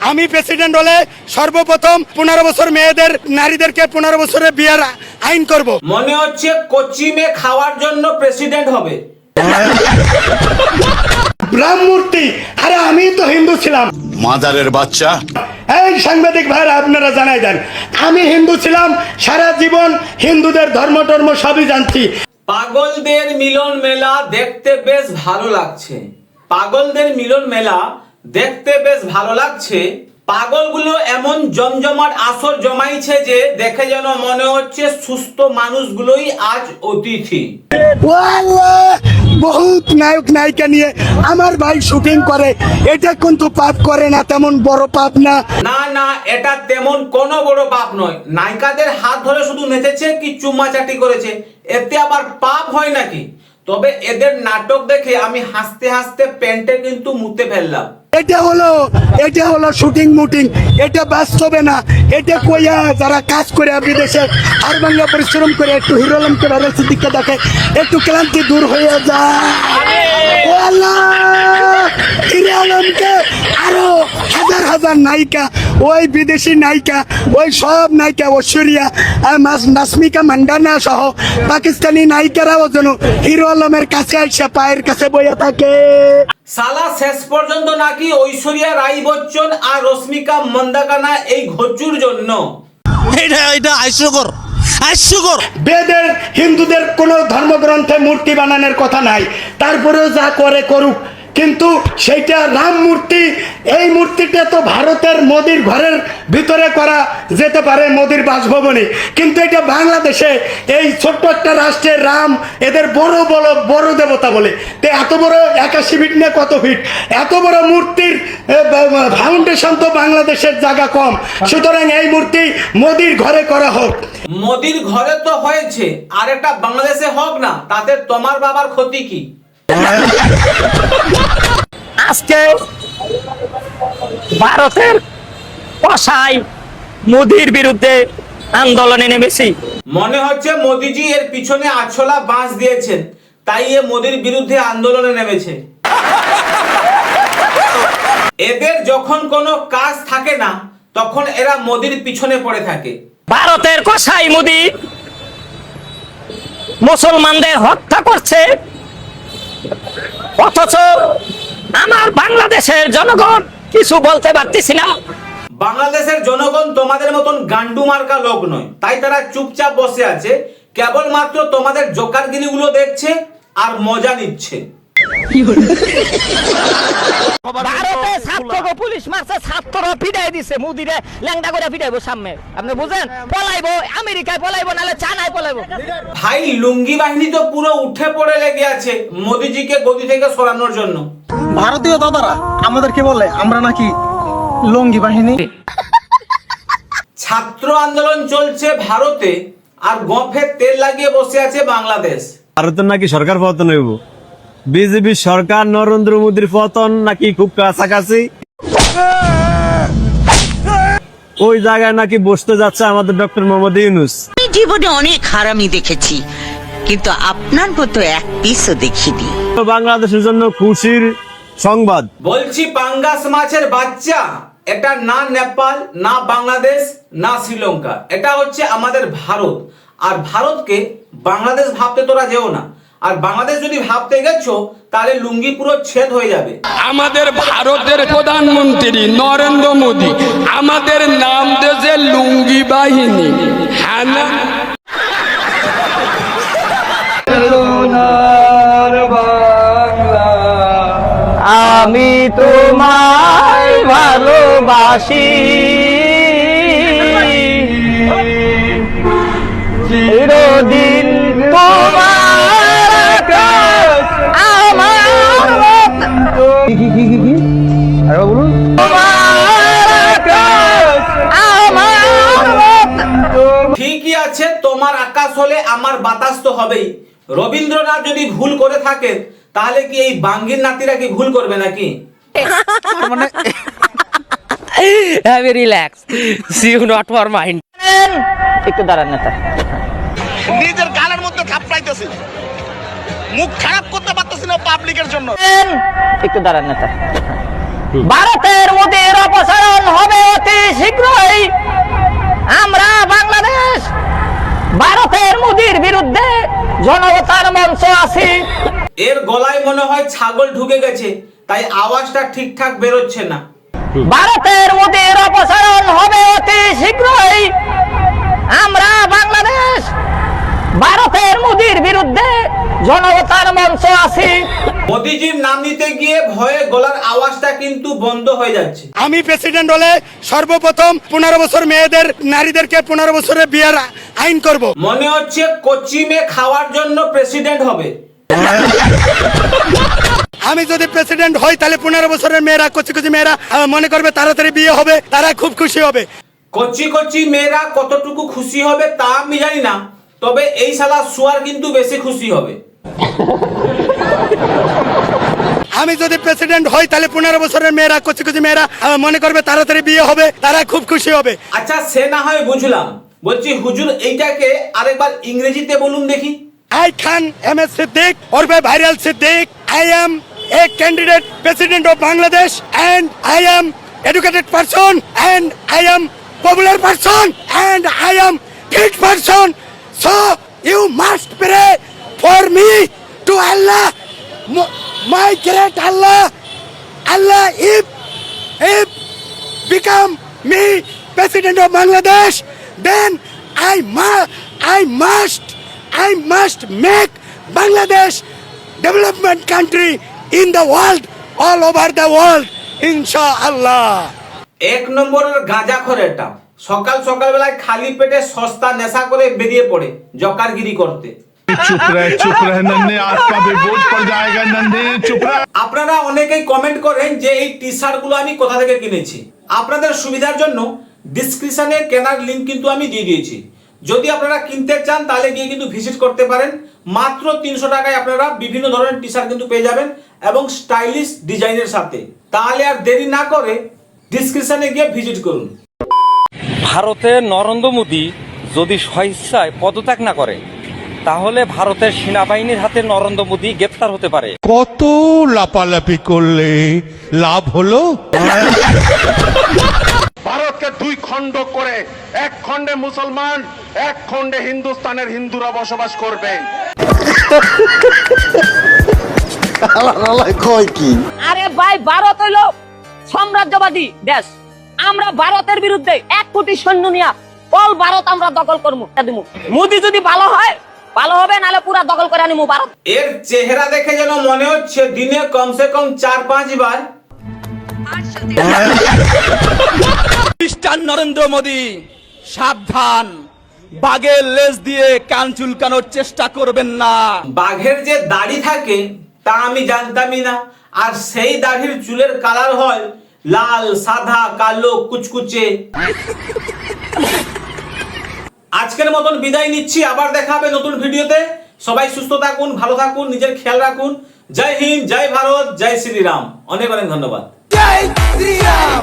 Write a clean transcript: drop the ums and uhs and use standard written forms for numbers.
আমি প্রেসিডেন্ট হলে সর্বপ্রথম 15 বছর মেয়েদের নারীদেরকে 15 বছরের বিয়ের আইন করব। মনে হচ্ছে কোচিমে খাওয়ার জন্য প্রেসিডেন্ট হবে। রামমূর্তি, আরে আমি তো হিন্দু ছিলাম। মাদারের বাচ্চা। এই সাংবাদিক ভাইরা আপনারা জানাই দেন, আমি হিন্দু ছিলাম, সারা জীবন হিন্দুদের ধর্ম টর্ম সবই জানছি। পাগলদের মিলন মেলা দেখতে বেশ ভালো লাগছে। পাগলদের মিলন মেলা দেখতে বেশ ভালো লাগছে। পাগলগুলো এমন জমজমাট আসর জমাইছে যে দেখে যেন মনে হচ্ছে সুস্থ মানুষগুলোই আজ অতিথি। বহুত নায়ক নায়িকা নিয়ে আমার ভাই শুটিং করে, এটা কিন্তু পাপ করে না, তেমন বড় পাপ না। না না, এটা তেমন কোনো বড় পাপ নয়। নায়িকাদের হাত ধরে শুধু নেচেছে কি চুম্মাচাটি করেছে, এতে আবার পাপ হয় নাকি? তবে এদের নাটক দেখে আমি হাসতে হাসতে প্যান্টে কিন্তু মুতে ফেললাম। এটা হলো শুটিং মুটিং, এটা বাস্তবে না। এটা কইয়া যারা কাজ করে বিদেশে আর বাংলা পরিশ্রম করে একটু হিরো আলমকে ভাইরাল সিদ্দিককে দেখে একটু ক্লান্তি দূর হয়ে যায়। ও আল্লাহ, হিরো আলমকে আরো হাজার হাজার নায়িকা, ওই বিদেশি নায়িকা, ওই সব নায়িকা ঐশ্বরিয়া নাসমিকা মান্ডানা সহ পাকিস্তানি নায়িকারাও যেন হিরো আলমের কাছে আইসা পায়ের কাছে বইয়া থাকে। সালা শেষ পর্যন্ত নাকি ঐশ্বরিয়া রাই বচ্চন আর রশ্মিকা মন্দাকানা এই ঘচুর জন্য। এটা হাস্যকর। বেদের হিন্দুদের কোনো ধর্মগ্রন্থে মূর্তি বানানোর কথা নাই, তারপরেও যা করে করুক, কিন্তু সেইটা রাম মূর্তি, এই মূর্তিটা তো ভারতের মোদির ঘরের ভিতরে করা যেতে পারে, মোদির বাসভবনে, কিন্তু এটা বাংলাদেশে এই ছোট্ট একটা রাষ্ট্রের রাম এদের বড় দেবতা বলে। তো এত বড় 81 ফিট না কত ফিট, এত বড় মূর্তির ফাউন্ডেশন তো বাংলাদেশের জায়গা কম, সুতরাং এই মূর্তি মোদির ঘরে করা হোক। মোদির ঘরে তো হয়েছে, আর একটা বাংলাদেশে হোক না, তাতে তোমার বাবার ক্ষতি কি? আজকে ভারতের কসাই মোদির বিরুদ্ধে আন্দোলনে নেমেছি। মনে হচ্ছে মোদিজি এর পিছনে আছলা বাঁশ দিয়েছেন, তাই এ মোদির বিরুদ্ধে আন্দোলনে নেমেছে। এদের যখন কোনো কাজ থাকে না তখন এরা মোদির পিছনে পড়ে থাকে। ভারতের কসাই মোদি মুসলমানদের হত্যা করছে, অথচ আমার বাংলাদেশের জনগণ কিছু বলতে পারতেছি না। বাংলাদেশের জনগণ তোমাদের মতন গান্ডু মার্কা লোক নয়, তাই তারা চুপচাপ বসে আছে, কেবলমাত্র তোমাদের জোকারগিরিগুলো দেখছে আর মজা নিচ্ছে। ভারতে ছাত্রকে পুলিশ মারছে, ছাত্ররা পিটাই দিছে, মুদিরে ল্যাংটা করে পিটাইবো সামনে, আপনি বুঝেন? পলাইবো, আমেরিকায় পলাইবো, নাহলে চায়নায় পলাইবো। ভাই লুঙ্গি বাহিনী তো পুরো উঠে পড়ে লেগে আছে মোদিজিকে গদি থেকে সরানোর জন্য। ভারতীয় দাদারা আমাদেরকে বলে আমরা নাকি লুঙ্গি বাহিনী। ছাত্র আন্দোলন চলছে ভারতে, আর গফে তেল লাগিয়ে বসে আছে বাংলাদেশ। ভারতের নাকি সরকার পতন হইব, বিজেপি সরকার নরেন্দ্র মোদীর পতন নাকি খুব কাছাকাছি। ওই জায়গায় নাকি বসতে যাচ্ছে আমাদের ডক্টর মোহাম্মদ ইউনূস। জীবনে অনেক হারামি দেখেছি, কিন্তু আপনার মতো এক পিসও দেখিনি। বাংলাদেশের জন্য খুশির সংবাদ। বলছি পাঙ্গাস মাছের বাচ্চা, এটা না নেপাল, না বাংলাদেশ, না শ্রীলঙ্কা, এটা হচ্ছে আমাদের ভারত। আর ভারতকে বাংলাদেশ ভাবতে তোরা যেও না, আর বাংলাদেশ যদি ভাবতে গেছো তাহলে লুঙ্গি পুরো ছেদ হয়ে যাবে। আমাদের ভারতের প্রধানমন্ত্রী নরেন্দ্র মোদী আমাদের নাম দিয়েছে লুঙ্গি বাহিনী। হ্যাঁ না? আমি তোমায় ভালোবাসি, চিরদিন তোমার কাছে আমার ঠিকই আছে, তোমার আকাশ হলে আমার বাতাস তো হবেই। রবীন্দ্রনাথ যদি ভুল করে থাকেন তাহলে কি এই বাঙ্গির নাতিরা কি ভুল করবে নাকি? রিল্যাক্স, সিউ নট ফর মাইন্ড। একটু দাঁড়ান নেতা, নিজের গালের মধ্যে থাপড়াইতেছে, মুখ খারাপ করতে পারতেছি না পাবলিকের জন্য। একটু দাঁড়ান নেতা। ভারতের মোদির অপসারণ হবে অতি শীঘ্রই। আমরা বাংলাদেশ ভারতের মোদির বিরুদ্ধে জনতার মঞ্চ আছি। এর গলায় মনে হয় ছাগল ঢুকে গেছে, তাই আওয়াজটা ঠিকঠাক বেরোচ্ছে না। ভারতের মোদির অপসারণ হবে অতি শীঘ্রই। আমরা বাংলাদেশ ভারতের মোদির বিরুদ্ধে জনতার মঞ্চ আছি। মোদিজির নাম নিতে গিয়ে ভয়ে গলার আওয়াজটা কিন্তু বন্ধ হয়ে যাচ্ছে। আমি প্রেসিডেন্ট হলে সর্বপ্রথম 15 বছর মেয়েদের নারীদেরকে 15 বছরের বিয়ের আইন করব। মনে হচ্ছে কোচিমে খাওয়ার জন্য প্রেসিডেন্ট হবে। আমি যদি প্রেসিডেন্ট হই তাহলে 15 বছরের মেয়েরা, কচি কচি মেয়েরা মনে করবে তাড়াতাড়ি বিয়ে হবে, তারা খুব খুশি হবে। কচি কচি মেয়েরা কতটুকু খুশি হবে তা আমি জানি না, তবে এই শালা সুয়ার কিন্তু বেশি খুশি হবে। আমি যদি প্রেসিডেন্ট হই তাহলে 15 বছরের মেয়েরা, কচি কচি মেয়েরা মনে করবে তাড়াতাড়ি বিয়ে হবে, তারা খুব খুশি হবে। আচ্ছা সে না হয় বুঝলাম, বলছি হুজুর এইটাকে আরেকবার ইংরেজিতে বলুন দেখি। I Khan M.S. Siddiq or by Viral Siddiq. I am a candidate president of Bangladesh and I am educated person and I am popular person and I am fit person. So you must pray for me to Allah, my great Allah. Allah, if become me president of Bangladesh, then I must make Bangladesh development country in the world, all over the world, inshallah. এক নম্বরের গাঁজাখোর এটা, সকাল সকাল বেলায় খালি পেটে সস্তা নেশা করে বেরিয়ে পড়ে জকারগিরি করতে। चुप रह नन्हे, आज का भी बोझ पड़ जाएगा नन्हे, चुप रह। আপনারা অনেকেই কমেন্ট করেন যে এই টি শার্ট গুলো আমি কোথা থেকে কিনেছি। আপনাদের সুবিধার জন্য ডিসক্রিপশনে কেনার লিংক কিন্তু আমি দিয়ে দিয়েছি। যদি আপনারা কিনতে চান তাহলে গিয়ে কিন্তু ভিজিট করতে পারেন। মাত্র 300 টাকায় আপনারা বিভিন্ন ধরনের টি শার্ট কিন্তু পেয়ে যাবেন এবং স্টাইলিশ ডিজাইনের সাথে। তাহলে আর দেরি না করে ডিসক্রিপশনে গিয়ে ভিজিট করুন। ভারতের নরেন্দ্র মোদী যদি স্বেচ্ছায় পদত্যাগ না করে তাহলে ভারতের সেনাবাহিনীর হাতে নরেন্দ্র মোদী গ্রেপ্তার হতে পারে। কত লাপালাপি করলে লাভ হলো? ভারতকে 2 খণ্ড করে, এক খণ্ডে মুসলমান, এক খণ্ডে হিন্দুস্তানের হিন্দুরা বসবাস করবে। আরে ভাই, ভারত হইলো সাম্রাজ্যবাদী দেশ। আমরা ভারতের বিরুদ্ধে 1 কোটি সৈন্য নিয়ে অল ভারত আমরা দখল করবো। মোদি যদি ভালো হয় ভালো হবে, নালে পুরা দখল করে আনিমু ভারত। এর চেহারা দেখে যেন মনে হচ্ছে দিনে কমসে কম 4-5 বার খ্রিস্টান নরেন্দ্র মোদী সাবধান, বাঘের লেজ দিয়ে কান চুলকানোর চেষ্টা করবেন না। বাঘের যে দাড়ি থাকে তা আমি জানতামই না, আর সেই দাড়ির চুলের কালার হয় লাল, সাদা, কালো, কুচকুচে। আজকের মতন বিদায় নিচ্ছি, আবার দেখা হবে নতুন ভিডিওতে। সবাই সুস্থ থাকুন, ভালো থাকুন, নিজের খেয়াল রাখুন। জয় হিন্দ, জয় ভারত, জয় শ্রীরাম। অনেক অনেক ধন্যবাদ। জয় শ্রীরাম।